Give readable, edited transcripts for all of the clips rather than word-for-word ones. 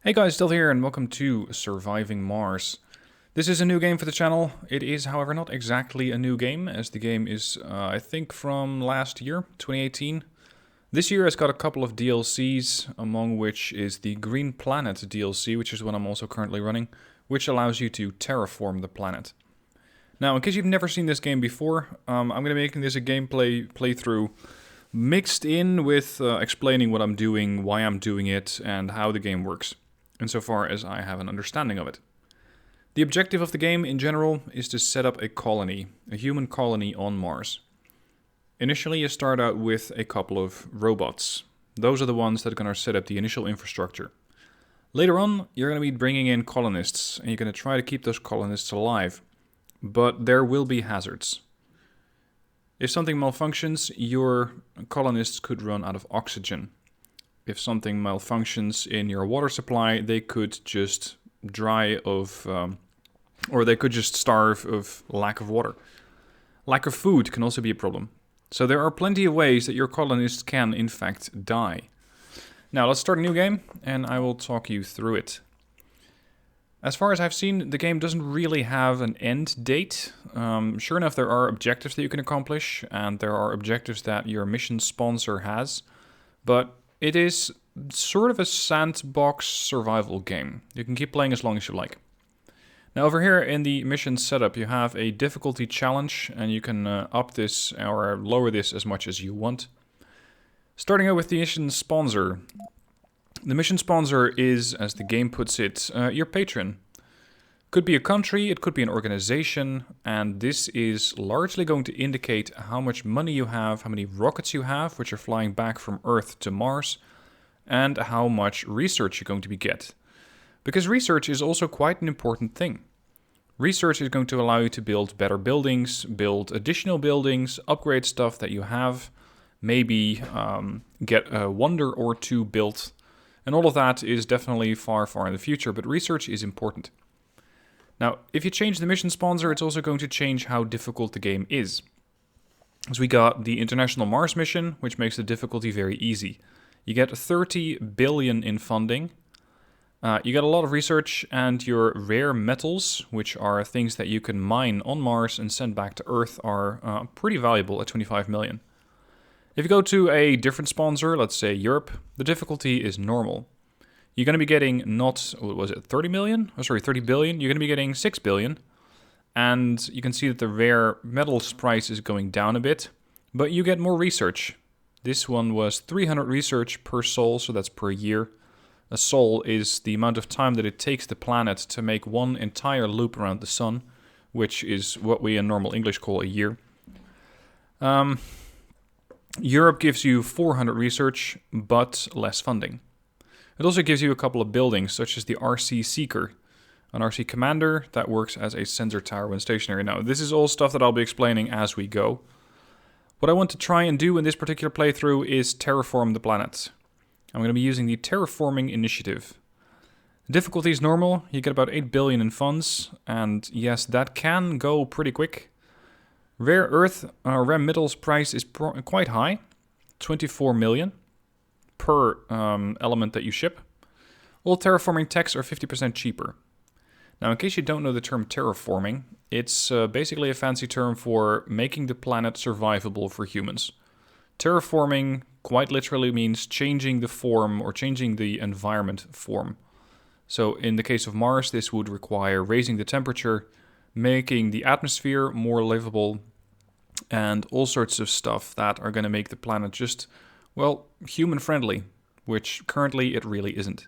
Hey guys, still here and welcome to Surviving Mars. This is a new game for the channel. It is, however, not exactly a new game, as the game is, I think, from last year, 2018. This year has got a couple of DLCs, among which is the Green Planet DLC, which is what I'm also currently running, which allows you to terraform the planet. Now, in case you've never seen this game before, I'm going to be making this a gameplay playthrough mixed in with explaining what I'm doing, why I'm doing it, and how the game works, insofar as I have an understanding of it. The objective of the game in general is to set up a colony, a human colony on Mars. Initially you start out with a couple of robots. Those are the ones that are going to set up the initial infrastructure. Later on you're going to be bringing in colonists, and you're going to try to keep those colonists alive. But there will be hazards. If something malfunctions, your colonists could run out of oxygen. If something malfunctions in your water supply, they could just dry of, or they could just starve of lack of water. Lack of food can also be a problem. So there are plenty of ways that your colonists can, in fact, die. Now let's start a new game, and I will talk you through it. As far as I've seen, the game doesn't really have an end date. Sure enough, there are objectives that you can accomplish, and there are objectives that your mission sponsor has, but it is sort of a sandbox survival game. You can keep playing as long as you like. Now over here in the mission setup, you have a difficulty challenge, and you can up this or lower this as much as you want. Starting out with the mission sponsor. The mission sponsor is, as the game puts it, your patron. Could be a country, it could be an organization, and this is largely going to indicate how much money you have, how many rockets you have, which are flying back from Earth to Mars, and how much research you're going to get. Because research is also quite an important thing. Research is going to allow you to build better buildings, build additional buildings, upgrade stuff that you have, maybe get a wonder or two built. And all of that is definitely far, far in the future, but research is important. Now, if you change the mission sponsor, it's also going to change how difficult the game is. So we got the International Mars mission, which makes the difficulty very easy. You get 30 billion in funding. You get a lot of research, and your rare metals, which are things that you can mine on Mars and send back to Earth, are pretty valuable at 25 million. If you go to a different sponsor, let's say Europe, the difficulty is normal. You're going to be getting not, what was it, 30 million? Oh, sorry, 30 billion. You're going to be getting 6 billion. And you can see that the rare metals price is going down a bit, but you get more research. This one was 300 research per sol, so that's per year. A sol is the amount of time that it takes the planet to make one entire loop around the sun, which is what we in normal English call a year. Europe gives you 400 research, but less funding. It also gives you a couple of buildings, such as the RC Seeker, an RC Commander that works as a sensor tower when stationary. Now, this is all stuff that I'll be explaining as we go. What I want to try and do in this particular playthrough is terraform the planet. I'm going to be using the Terraforming initiative. The difficulty is normal, you get about 8 billion in funds, and yes, that can go pretty quick. Rare rare metals price is quite high, 24 million per element that you ship. All terraforming techs are 50% cheaper. Now, in case you don't know the term terraforming, it's basically a fancy term for making the planet survivable for humans. Terraforming quite literally means changing the form or changing the environment form. So in the case of Mars, this would require raising the temperature, making the atmosphere more livable, and all sorts of stuff that are going to make the planet just, well, human-friendly, which currently it really isn't.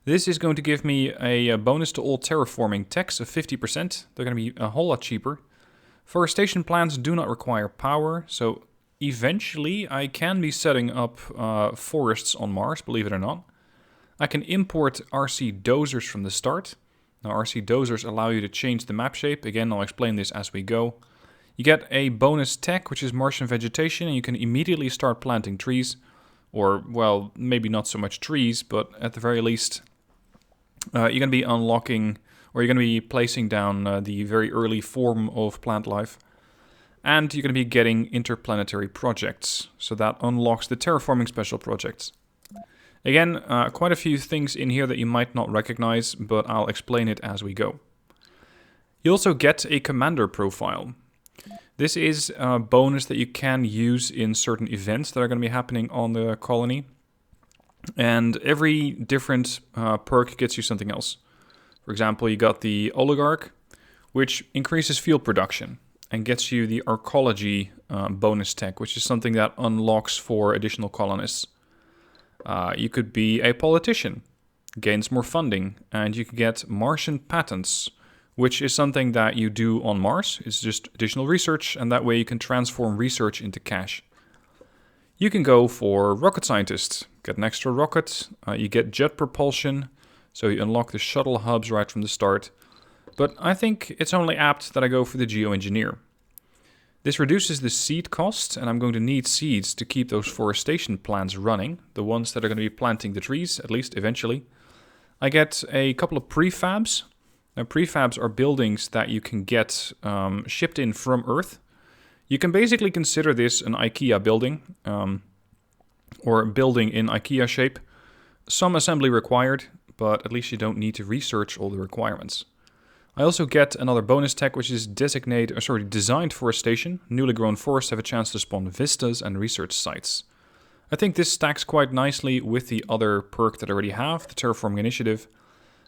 This is going to give me a bonus to all terraforming techs of 50%. They're going to be a whole lot cheaper. Forestation plants do not require power, so eventually I can be setting up forests on Mars, believe it or not. I can import RC dozers from the start. Now, RC dozers allow you to change the map shape. Again, I'll explain this as we go. You get a bonus tech, which is Martian vegetation, and you can immediately start planting trees. Or, well, maybe not so much trees, but at the very least, you're going to be unlocking, or you're going to be placing down the very early form of plant life. And you're going to be getting interplanetary projects. So that unlocks the terraforming special projects. Again, quite a few things in here that you might not recognize, but I'll explain it as we go. You also get a commander profile. This is a bonus that you can use in certain events that are going to be happening on the colony. And every different perk gets you something else. For example, you got the Oligarch, which increases field production and gets you the Arcology bonus tech, which is something that unlocks for additional colonists. You could be a politician, gains more funding, and you could get Martian patents, which is something that you do on Mars. It's just additional research, and that way you can transform research into cash. You can go for rocket scientist, get an extra rocket, you get jet propulsion, so you unlock the shuttle hubs right from the start. But I think it's only apt that I go for the geoengineer. This reduces the seed cost, and I'm going to need seeds to keep those forestation plants running, the ones that are going to be planting the trees, at least eventually. I get a couple of prefabs. Now, prefabs are buildings that you can get shipped in from Earth. You can basically consider this an IKEA building, or a building in IKEA shape. Some assembly required, but at least you don't need to research all the requirements. I also get another bonus tech, which is designed forestation. Newly grown forests have a chance to spawn vistas and research sites. I think this stacks quite nicely with the other perk that I already have, the Terraforming Initiative,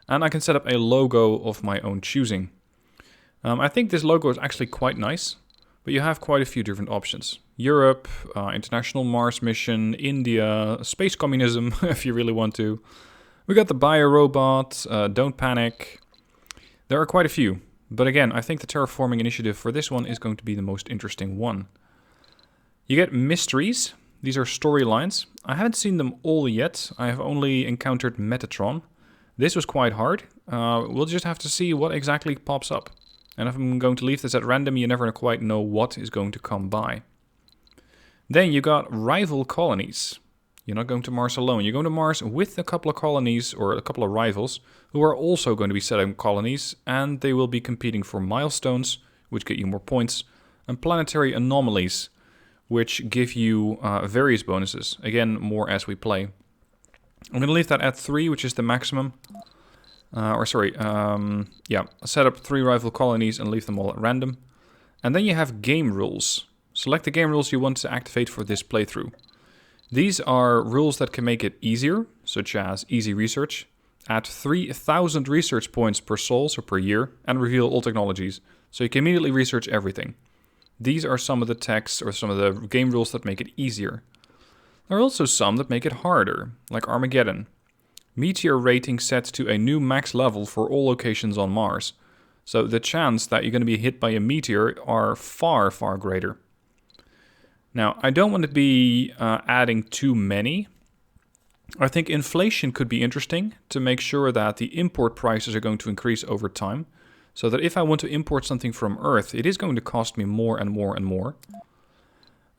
and I can set up a logo of my own choosing. I think this logo is actually quite nice, but you have quite a few different options. Europe, International Mars Mission, India, Space Communism, if you really want to. We got the Biorobot, Don't Panic. There are quite a few, but again, I think the Terraforming Initiative for this one is going to be the most interesting one. You get mysteries. These are storylines. I haven't seen them all yet. I have only encountered Metatron. This was quite hard. We'll just have to see what exactly pops up. And if I'm going to leave this at random, you never quite know what is going to come by. Then you got rival colonies. You're not going to Mars alone. You're going to Mars with a couple of colonies or a couple of rivals who are also going to be setting colonies, and they will be competing for milestones, which get you more points, and planetary anomalies, which give you various bonuses. Again, more as we play. I'm going to leave that at 3, which is the maximum. Set up 3 rival colonies and leave them all at random. And then you have game rules. Select the game rules you want to activate for this playthrough. These are rules that can make it easier, such as easy research, add 3,000 research points per sol, so per year, and reveal all technologies, so you can immediately research everything. These are some of the texts or some of the game rules that make it easier. There are also some that make it harder, like Armageddon. Meteor rating set to a new max level for all locations on Mars, so the chance that you're going to be hit by a meteor are far, far greater. Now, I don't want to be adding too many. I think inflation could be interesting to make sure that the import prices are going to increase over time. So that if I want to import something from Earth, it is going to cost me more and more and more.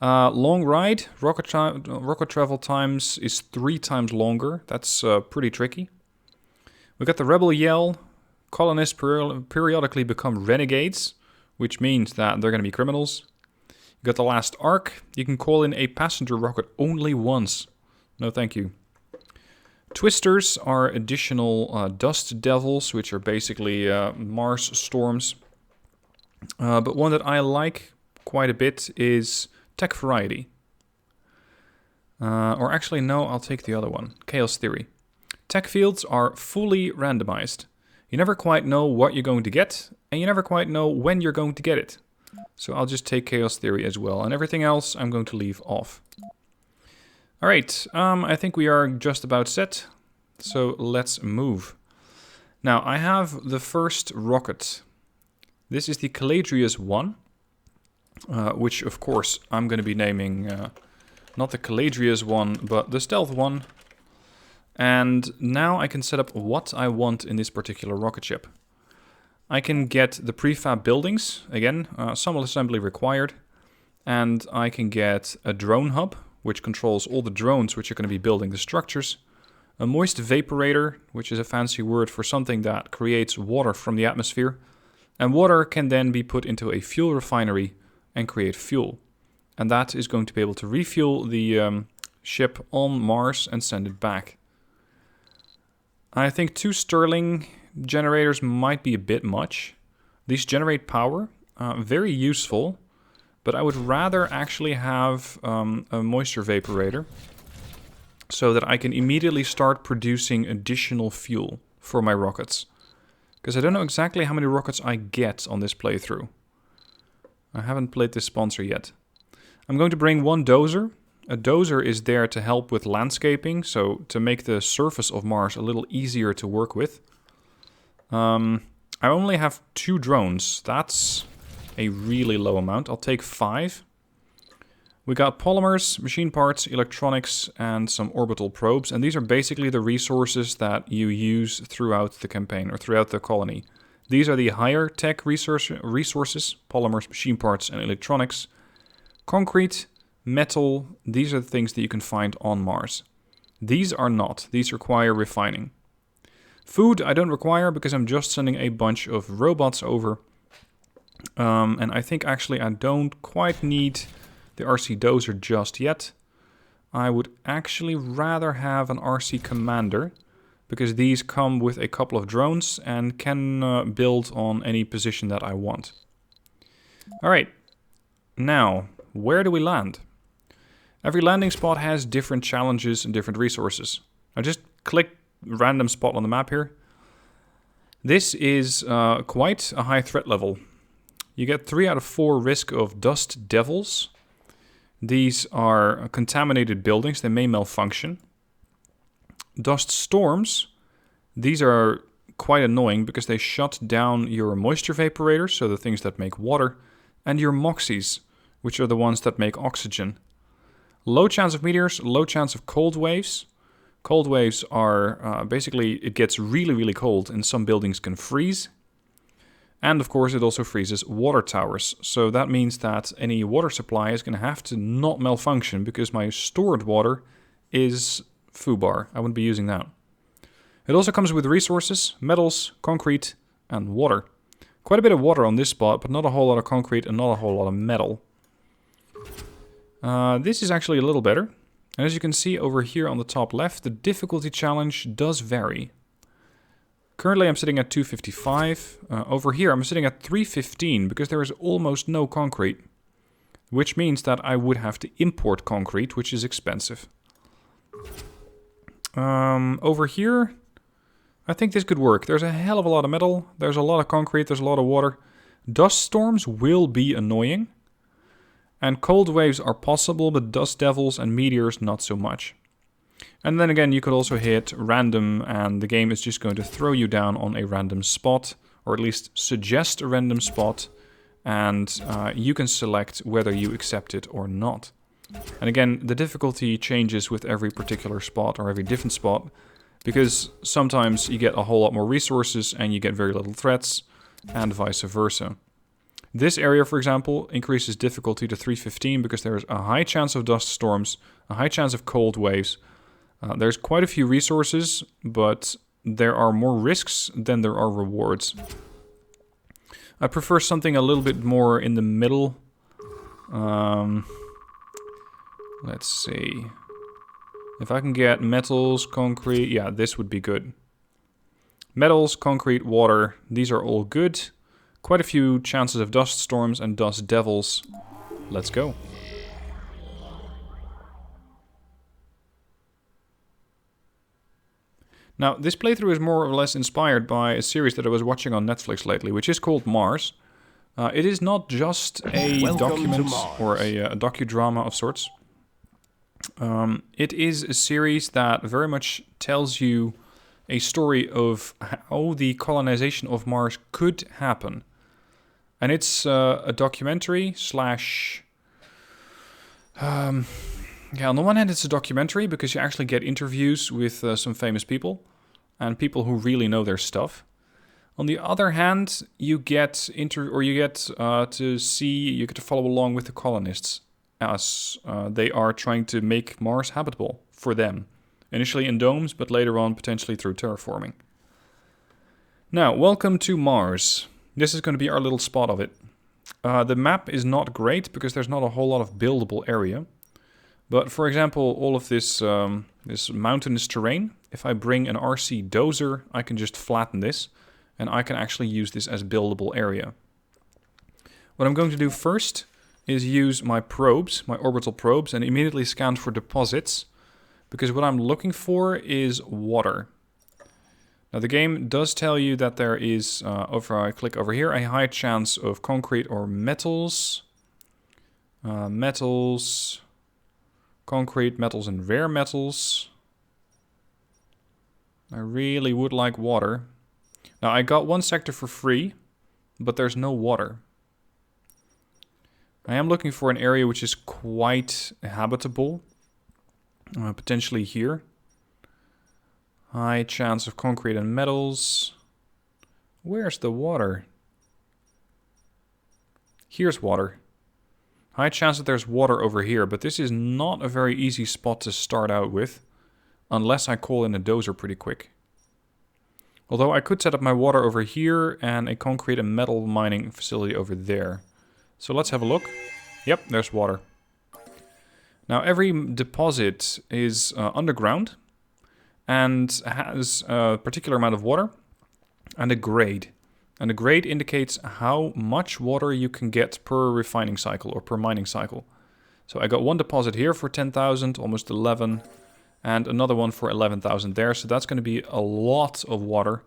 Long ride, rocket travel times is 3 times longer. That's pretty tricky. We got the Rebel Yell. Colonists periodically become renegades, which means that they're going to be criminals. You got the last arc. You can call in a passenger rocket only once. No, thank you. Twisters are additional dust devils, which are basically Mars storms. But one that I like quite a bit is Tech Variety. Or actually, no, I'll take the other one. Chaos Theory. Tech fields are fully randomized. You never quite know what you're going to get, and you never quite know when you're going to get it. So I'll just take Chaos Theory as well, and everything else I'm going to leave off. Alright, I think we are just about set, so let's move. Now, I have the first rocket. This is the Caladrius 1, which of course I'm going to be naming not the Caladrius 1, but the Stealth 1. And now I can set up what I want in this particular rocket ship. I can get the prefab buildings, again, some assembly required, and I can get a drone hub, which controls all the drones which are going to be building the structures, a moist vaporator, which is a fancy word for something that creates water from the atmosphere, and water can then be put into a fuel refinery and create fuel. And that is going to be able to refuel the ship on Mars and send it back. I think 2 Stirling generators might be a bit much. These generate power, very useful, but I would rather actually have a moisture vaporator so that I can immediately start producing additional fuel for my rockets. Because I don't know exactly how many rockets I get on this playthrough. I haven't played this sponsor yet. I'm going to bring 1 dozer. A dozer is there to help with landscaping, so to make the surface of Mars a little easier to work with. I only have 2 drones. That's a really low amount. I'll take 5. We got polymers, machine parts, electronics, and some orbital probes. And these are basically the resources that you use throughout the campaign or throughout the colony. These are the higher tech resources, polymers, machine parts, and electronics. Concrete, metal, these are the things that you can find on Mars. These are not. These require refining. Food I don't require because I'm just sending a bunch of robots over. And I think actually I don't quite need the RC dozer just yet. I would actually rather have an RC commander because these come with a couple of drones and can build on any position that I want. Alright, now where do we land? Every landing spot has different challenges and different resources. I just click random spot on the map here. This is quite a high threat level. You get 3 out of 4 risk of dust devils. These are contaminated buildings. They may malfunction. Dust storms. These are quite annoying because they shut down your moisture vaporators, so the things that make water, and your moxies, which are the ones that make oxygen. Low chance of meteors, low chance of cold waves. Cold waves are basically, it gets really, really cold and some buildings can freeze. And of course it also freezes water towers. So that means that any water supply is going to have to not malfunction because my stored water is foobar. I wouldn't be using that. It also comes with resources, metals, concrete, and water. Quite a bit of water on this spot, but not a whole lot of concrete and not a whole lot of metal. This is actually a little better. And as you can see over here on the top left, the difficulty challenge does vary. Currently I'm sitting at 255. Over here I'm sitting at 315 because there is almost no concrete. Which means that I would have to import concrete, which is expensive. Over here, I think this could work. There's a hell of a lot of metal. There's a lot of concrete. There's a lot of water. Dust storms will be annoying. And cold waves are possible, but dust devils and meteors not so much. And then again, you could also hit random, and the game is just going to throw you down on a random spot, or at least suggest a random spot, and you can select whether you accept it or not. And again, the difficulty changes with every particular spot or every different spot, because sometimes you get a whole lot more resources and you get very little threats, and vice versa. This area, for example, increases difficulty to 315 because there is a high chance of dust storms, a high chance of cold waves. There's quite a few resources, but there are more risks than there are rewards. I prefer something a little bit more in the middle. Let's see. If I can get metals, concrete, yeah, this would be good. Metals, concrete, water, these are all good. Quite a few chances of dust storms and dust devils. Let's go. Now, this playthrough is more or less inspired by a series that I was watching on Netflix lately, which is called Mars. It is not just a document or a docudrama of sorts. It is a series that very much tells you a story of how the colonization of Mars could happen. And it's a documentary slash... yeah, on the one hand it's a documentary because you actually get interviews with some famous people and people who really know their stuff. On the other hand, you get to follow along with the colonists as they are trying to make Mars habitable for them. Initially in domes, but later on potentially through terraforming. Now, welcome to Mars. This is going to be our little spot of it. The map is not great because there's not a whole lot of buildable area. But for example, all of this this mountainous terrain if I bring an RC dozer, I can just flatten this, and I can actually use this as buildable area. What I'm going to do first is use my probes, my orbital probes, and immediately scan for deposits, because what I'm looking for is water. Now the game does tell you that there is, if I click over here, a high chance of concrete or metals. Metals, concrete, metals, and rare metals. I really would like water. Now I got one sector for free, but there's no water. I am looking for an area which is quite habitable. Potentially here. High chance of concrete and metals. Where's the water? Here's water. High chance that there's water over here, but this is not a very easy spot to start out with. Unless I call in a dozer pretty quick. Although I could set up my water over here and a concrete and metal mining facility over there. So let's have a look. Yep, there's water. Now every deposit is underground and has a particular amount of water and a grade. And the grade indicates how much water you can get per refining cycle or per mining cycle. So I got one deposit here for 10,000, almost 11, and another one for 11,000 there. So that's going to be a lot of water.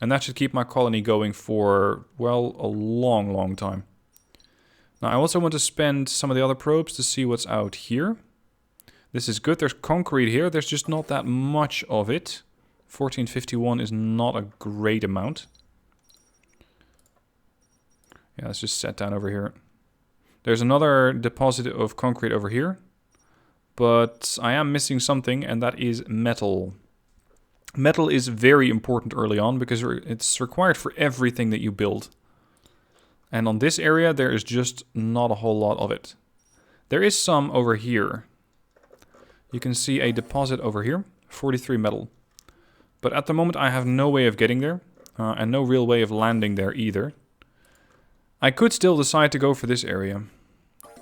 And that should keep my colony going for, well, a long, long time. Now I also want to spend some of the other probes to see what's out here. This is good. There's concrete here. There's just not that much of it. 1451 is not a great amount. Yeah, let's just set down over here. There's another deposit of concrete over here. But I am missing something, and that is metal. Metal is very important early on because it's required for everything that you build. And on this area, there is just not a whole lot of it. There is some over here. You can see a deposit over here, 43 metal. But at the moment, I have no way of getting there, and no real way of landing there either. I could still decide to go for this area,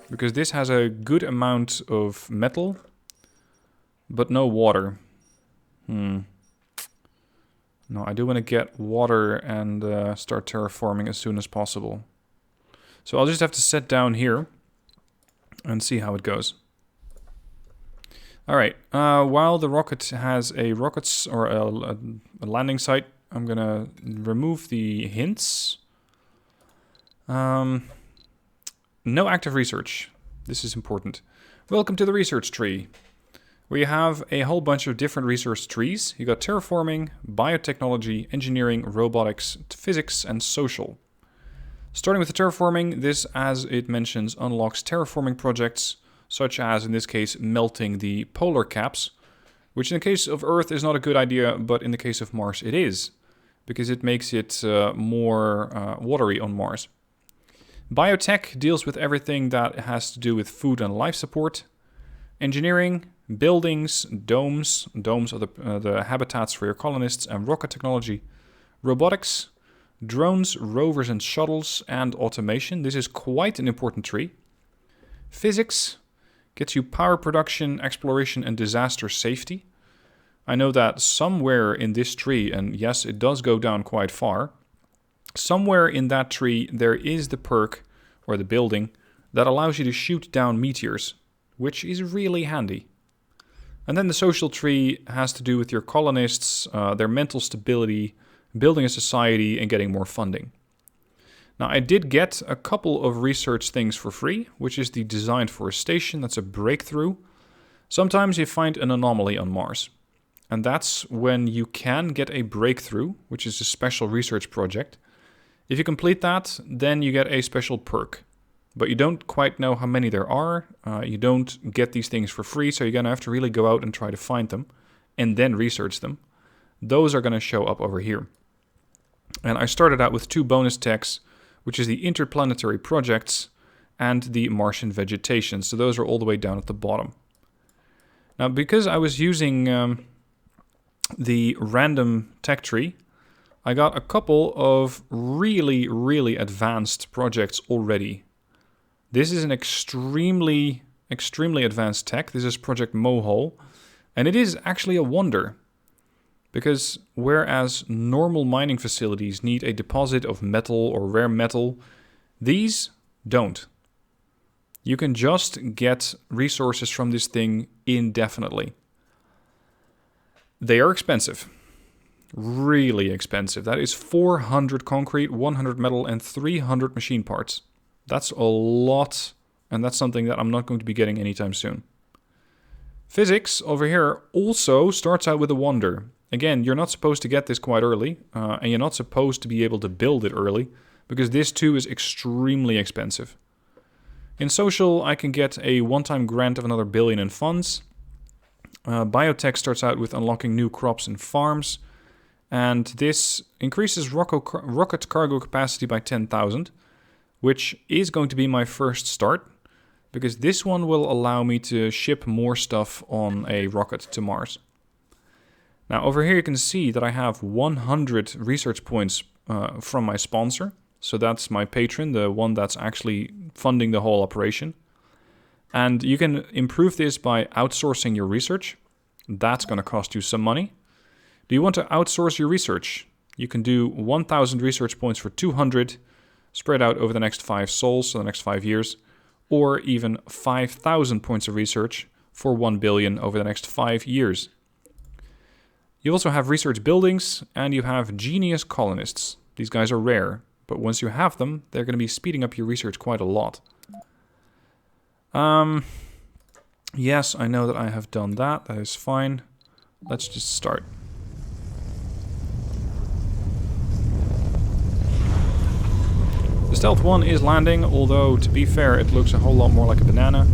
because this has a good amount of metal, but no water. No, I do want to get water and start terraforming as soon as possible. So I'll just have to sit down here and see how it goes. Alright, while the rocket has a landing site, I'm gonna remove the hints. No active research. This is important. Welcome to the research tree, where you have a whole bunch of different research trees. You got terraforming, biotechnology, engineering, robotics, physics, and social. Starting with the terraforming, this, as it mentions, unlocks terraforming projects, such as, in this case, melting the polar caps, which in the case of Earth is not a good idea, but in the case of Mars it is, because it makes it more watery on Mars. Biotech deals with everything that has to do with food and life support. Engineering, buildings, domes are the habitats for your colonists, and rocket technology. Robotics, drones, rovers and shuttles, and automation. This is quite an important tree. Physics gets you power production, exploration, and disaster safety. I know that somewhere in this tree, and yes, it does go down quite far, somewhere in that tree there is the perk, or the building, that allows you to shoot down meteors, which is really handy. And then the social tree has to do with your colonists, their mental stability, building a society, and getting more funding. Now, I did get a couple of research things for free, which is the design for a station. That's a breakthrough. Sometimes you find an anomaly on Mars. And that's when you can get a breakthrough, which is a special research project. If you complete that, then you get a special perk. But you don't quite know how many there are. You don't get these things for free, so you're going to have to really go out and try to find them, and then research them. Those are going to show up over here. And I started out with 2 bonus techs, which is the interplanetary projects and the Martian vegetation. So those are all the way down at the bottom. Now, because I was using the random tech tree, I got a couple of really, really advanced projects already. This is an extremely advanced tech. This is Project Mohole, and it is actually a wonder. Because whereas normal mining facilities need a deposit of metal or rare metal, these don't. You can just get resources from this thing indefinitely. They are expensive. Really expensive. That is 400 concrete, 100 metal, and 300 machine parts. That's a lot, and that's something that I'm not going to be getting anytime soon. Physics over here also starts out with a wonder. Again, you're not supposed to get this quite early, and you're not supposed to be able to build it early, because this too is extremely expensive. In social, I can get a one-time grant of another billion in funds. Biotech starts out with unlocking new crops and farms, and this increases rocket cargo capacity by 10,000, which is going to be my first start, because this one will allow me to ship more stuff on a rocket to Mars. Now over here you can see that I have 100 research points from my sponsor. So that's my patron, the one that's actually funding the whole operation. And you can improve this by outsourcing your research. That's going to cost you some money. Do you want to outsource your research? You can do 1,000 research points for 200, spread out over the next 5 sols, so the next 5 years, or even 5,000 points of research for 1 billion over the next 5 years. You also have research buildings, and you have genius colonists. These guys are rare. But once you have them, they're going to be speeding up your research quite a lot. Yes, I know that I have done that. That is fine. Let's just start. The stealth one is landing, although to be fair, it looks a whole lot more like a banana.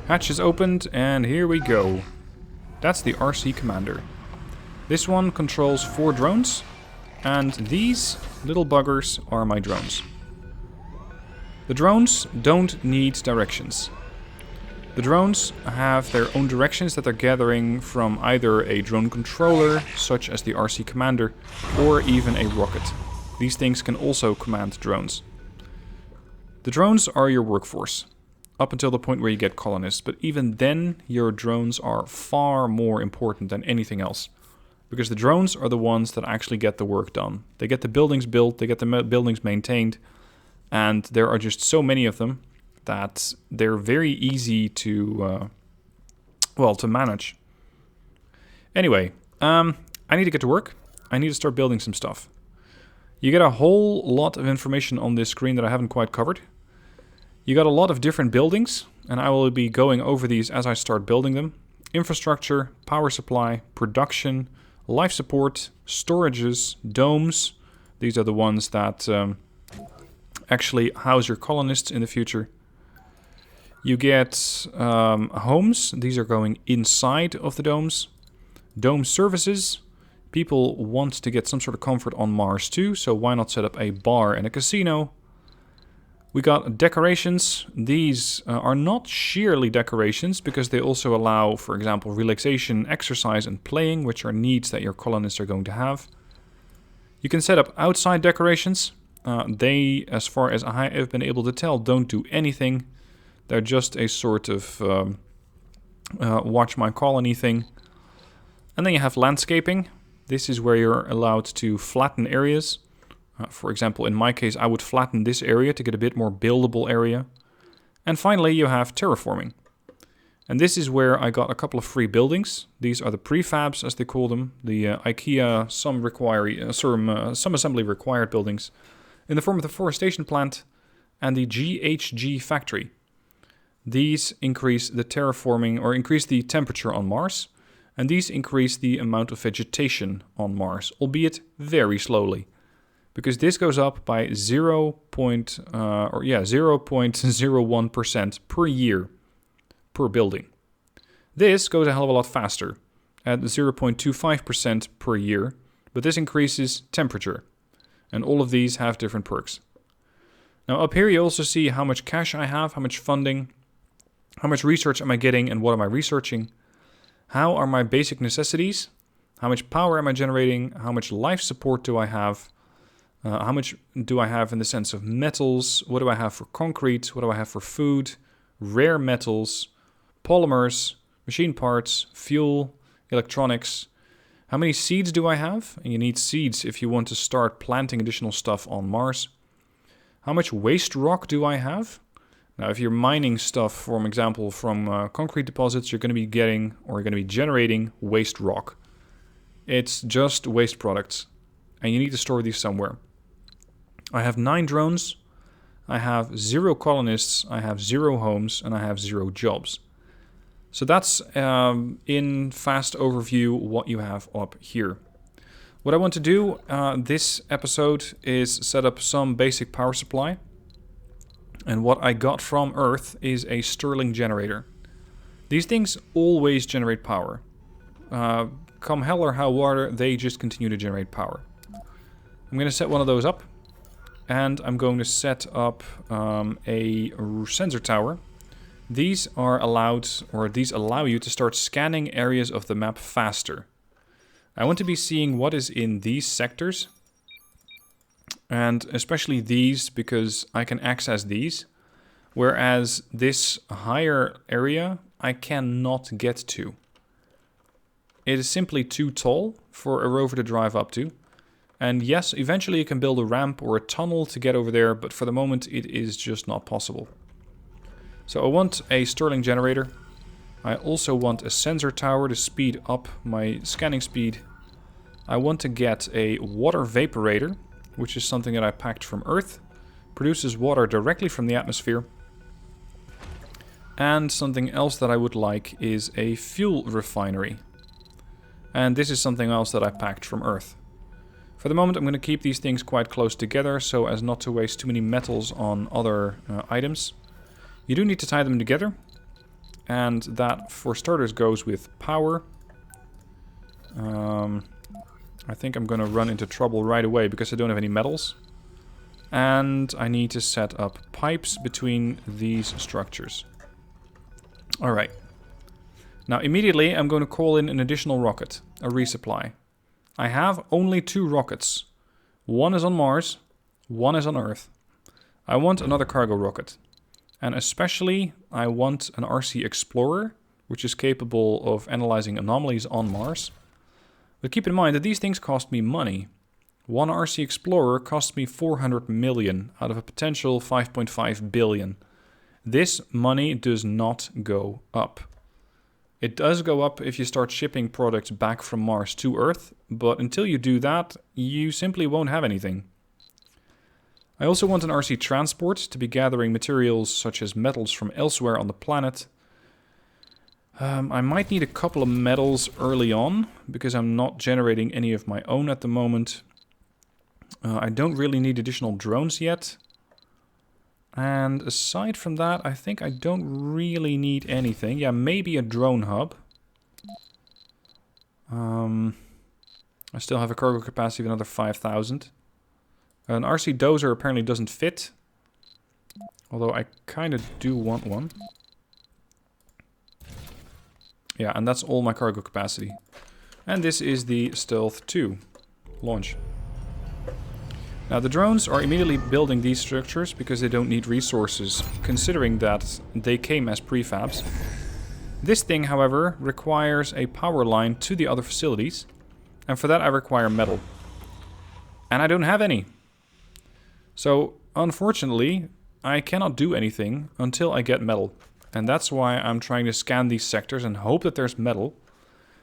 Hatch is opened, and here we go. That's the RC Commander. This one controls 4 drones, and these little buggers are my drones. The drones don't need directions. The drones have their own directions that they're gathering from either a drone controller, such as the RC Commander, or even a rocket. These things can also command drones. The drones are your workforce, up until the point where you get colonists, but even then your drones are far more important than anything else, because the drones are the ones that actually get the work done. They get the buildings built, they get the buildings maintained, and there are just so many of them that they're very easy to manage. Anyway, I need to get to work. I need to start building some stuff. You get a whole lot of information on this screen that I haven't quite covered. You got a lot of different buildings, and I will be going over these as I start building them. Infrastructure, power supply, production, life support, storages, domes. These are the ones that actually house your colonists in the future. You get homes. These are going inside of the domes. Dome services. People want to get some sort of comfort on Mars too, so why not set up a bar and a casino? We got decorations. These are not sheerly decorations because they also allow, for example, relaxation, exercise, and playing, which are needs that your colonists are going to have. You can set up outside decorations. They, as far as I have been able to tell, don't do anything. They're just a sort of watch my colony thing. And then you have landscaping. This is where you're allowed to flatten areas. For example, in my case, I would flatten this area to get a bit more buildable area. And finally, you have terraforming. And this is where I got a couple of free buildings. These are the prefabs, as they call them. The IKEA some assembly required buildings in the form of the forestation plant and the GHG factory. These increase the terraforming, or increase the temperature on Mars. And these increase the amount of vegetation on Mars, albeit very slowly. Because this goes up by 0.01% per year per building. This goes a hell of a lot faster at 0.25% per year, but this increases temperature. And all of these have different perks. Now up here you also see how much cash I have, how much funding, how much research am I getting and what am I researching, how are my basic necessities, how much power am I generating, how much life support do I have, How much do I have in the sense of metals? What do I have for concrete? What do I have for food? Rare metals, polymers, machine parts, fuel, electronics. How many seeds do I have? And you need seeds if you want to start planting additional stuff on Mars. How much waste rock do I have? Now, if you're mining stuff, for example, from concrete deposits, you're going to be getting, or you're going to be generating waste rock. It's just waste products, and you need to store these somewhere. I have 9 drones, I have 0 colonists, I have 0 homes, and I have 0 jobs. So that's, in fast overview, what you have up here. What I want to do this episode is set up some basic power supply. And what I got from Earth is a Stirling generator. These things always generate power. Come hell or high water, they just continue to generate power. I'm going to set one of those up. And I'm going to set up a sensor tower. These are allowed, or these allow you to start scanning areas of the map faster. I want to be seeing what is in these sectors. And especially these, because I can access these. Whereas this higher area, I cannot get to. It is simply too tall for a rover to drive up to. And yes, eventually you can build a ramp or a tunnel to get over there, but for the moment it is just not possible. So I want a Stirling generator. I also want a sensor tower to speed up my scanning speed. I want to get a water vaporator, which is something that I packed from Earth. Produces water directly from the atmosphere. And something else that I would like is a fuel refinery. And this is something else that I packed from Earth. For the moment I'm going to keep these things quite close together so as not to waste too many metals on other items. You do need to tie them together. And that, for starters, goes with power. I think I'm going to run into trouble right away because I don't have any metals. And I need to set up pipes between these structures. Alright. Now immediately I'm going to call in an additional rocket, a resupply. I have only 2 rockets. One is on Mars, one is on Earth. I want another cargo rocket. And especially I want an RC Explorer, which is capable of analyzing anomalies on Mars. But keep in mind that these things cost me money. One RC Explorer costs me 400 million out of a potential 5.5 billion. This money does not go up. It does go up if you start shipping products back from Mars to Earth, but until you do that, you simply won't have anything. I also want an RC transport to be gathering materials such as metals from elsewhere on the planet. I might need a couple of metals early on, because I'm not generating any of my own at the moment. I don't really need additional drones yet. And aside from that, I think I don't really need anything. Yeah, maybe a drone hub. I still have a cargo capacity of another 5,000. An RC dozer apparently doesn't fit. Although I kind of do want one. Yeah, and that's all my cargo capacity. And this is the Stealth 2 launch. Now the drones are immediately building these structures because they don't need resources, considering that they came as prefabs. This thing, however, requires a power line to the other facilities, and for that I require metal. And I don't have any. So, unfortunately, I cannot do anything until I get metal. And that's why I'm trying to scan these sectors and hope that there's metal.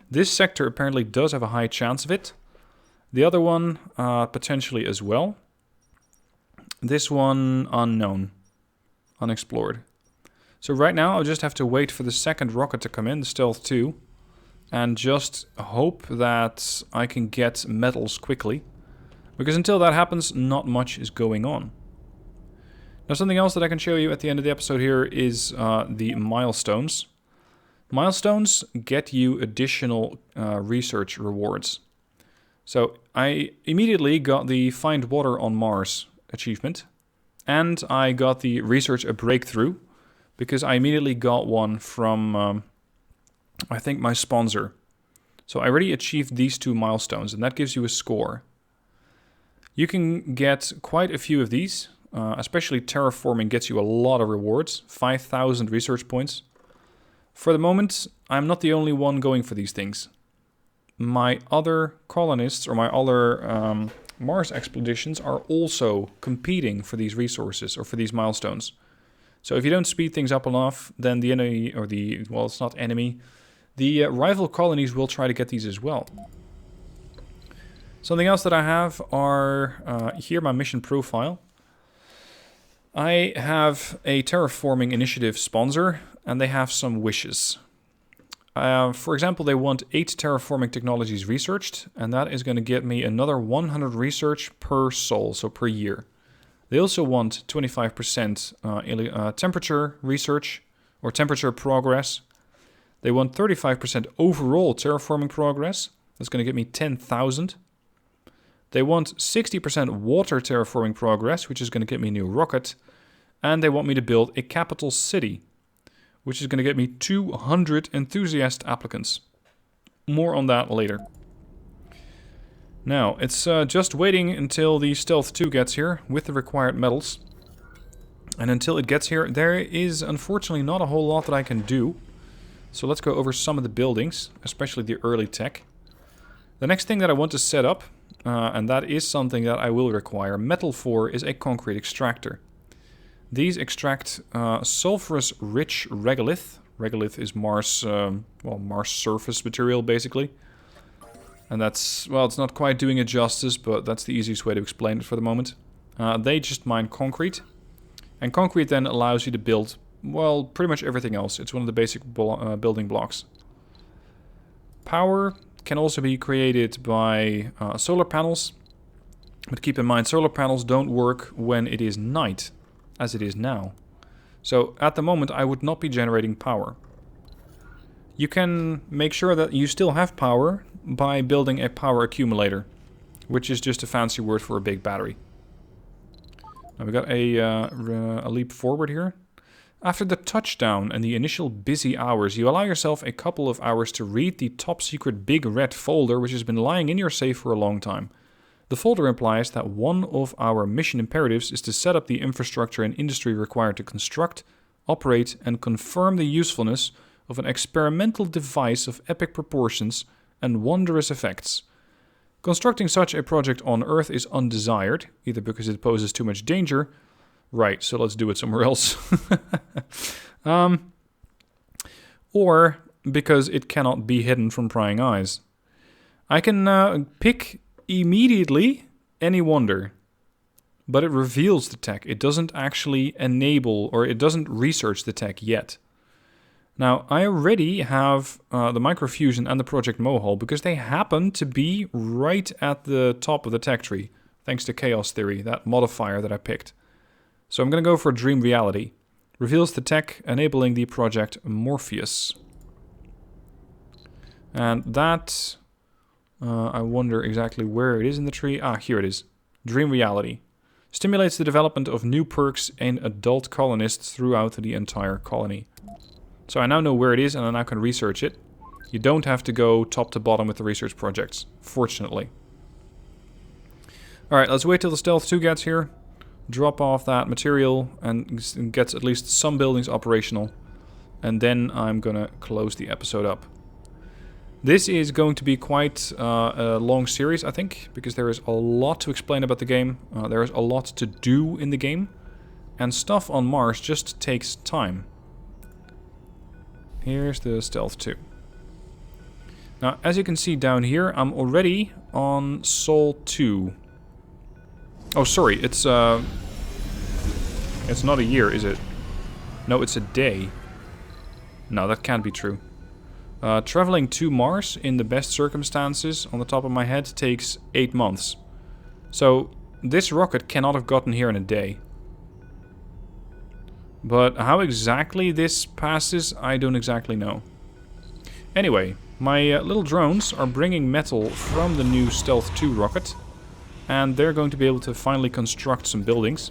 This sector apparently does have a high chance of it. The other one, potentially as well. This one, unknown. Unexplored. So right now, I'll just have to wait for the second rocket to come in, the Stealth 2. And just hope that I can get metals quickly. Because until that happens, not much is going on. Now something else that I can show you at the end of the episode here is the Milestones. Milestones get you additional research rewards. So I immediately got the Find Water on Mars achievement. And I got the Research a Breakthrough. Because I immediately got one from, I think, my sponsor. So I already achieved these 2 milestones. And that gives you a score. You can get quite a few of these, especially terraforming gets you a lot of rewards, 5,000 research points. For the moment, I'm not the only one going for these things. My other colonists, or my other Mars expeditions, are also competing for these resources, or for these milestones. So if you don't speed things up enough, then the enemy, or the, well, it's not enemy, the rival colonies will try to get these as well. Something else that I have are, here my mission profile. I have a terraforming initiative sponsor, and they have some wishes. For example, they want 8 terraforming technologies researched, and that is going to get me another 100 research per sol, so per year. They also want 25% temperature research, or temperature progress. They want 35% overall terraforming progress. That's going to get me 10,000. They want 60% water terraforming progress, which is going to get me a new rocket. And they want me to build a capital city, which is going to get me 200 enthusiast applicants. More on that later. Now, it's just waiting until the Stealth 2 gets here with the required metals. And until it gets here, there is unfortunately not a whole lot that I can do. So let's go over some of the buildings, especially the early tech. The next thing that I want to set up, and that is something that I will require metal for, is a concrete extractor. These extract sulfurous-rich regolith. Regolith is Mars, Mars surface material, basically. And that's, well, it's not quite doing it justice, but that's the easiest way to explain it for the moment. They just mine concrete. And concrete then allows you to build, well, pretty much everything else. It's one of the basic building blocks. Power can also be created by solar panels. But keep in mind, solar panels don't work when it is night, as it is now. So at the moment, I would not be generating power. You can make sure that you still have power by building a power accumulator, which is just a fancy word for a big battery. Now we got a leap forward here. After the touchdown and the initial busy hours, you allow yourself a couple of hours to read the top secret big red folder which has been lying in your safe for a long time. The folder implies that one of our mission imperatives is to set up the infrastructure and industry required to construct, operate, and confirm the usefulness of an experimental device of epic proportions and wondrous effects. Constructing such a project on Earth is undesired, either because it poses too much danger. Right, so let's do it somewhere else. Or because it cannot be hidden from prying eyes. I can pick immediately any wonder, but it reveals the tech. It doesn't actually enable, or it doesn't research the tech yet. Now, I already have the microfusion and the Project Mohole because they happen to be right at the top of the tech tree, thanks to Chaos Theory, that modifier that I picked. So I'm going to go for Dream Reality. Reveals the tech, enabling the Project Morpheus. And that, I wonder exactly where it is in the tree. Ah, here it is. Dream Reality. Stimulates the development of new perks in adult colonists throughout the entire colony. So I now know where it is and I now can research it. You don't have to go top to bottom with the research projects, fortunately. Alright, let's wait till the Stealth 2 gets here. Drop off that material and gets at least some buildings operational. And then I'm gonna close the episode up. This is going to be quite a long series, I think, because there is a lot to explain about the game. There is a lot to do in the game. And stuff on Mars just takes time. Here's the Stealth 2. Now, as you can see down here, I'm already on Sol 2. Oh, sorry, it's not a year, is it? No, it's a day. No, that can't be true. Traveling to Mars in the best circumstances, on the top of my head, takes 8 months. So, this rocket cannot have gotten here in a day. But how exactly this passes, I don't exactly know. Anyway, my little drones are bringing metal from the new Stealth 2 rocket. And they're going to be able to finally construct some buildings.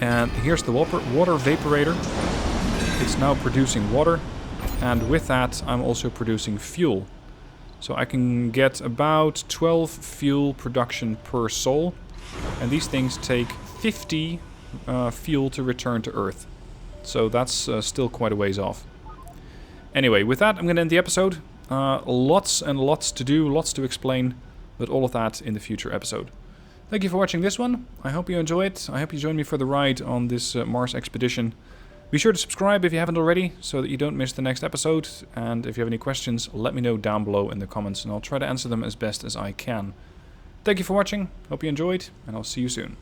And here's the water vaporator. It's now producing water. And with that, I'm also producing fuel. So I can get about 12 fuel production per sol. And these things take 50 fuel to return to Earth. So that's still quite a ways off. Anyway, with that, I'm going to end the episode. Lots and lots to do, lots to explain, but all of that in the future episode. Thank you for watching this one. I hope you enjoy it. I hope you join me for the ride on this Mars expedition. Be sure to subscribe if you haven't already, so that you don't miss the next episode. And if you have any questions, let me know down below in the comments, and I'll try to answer them as best as I can. Thank you for watching, hope you enjoyed, and I'll see you soon.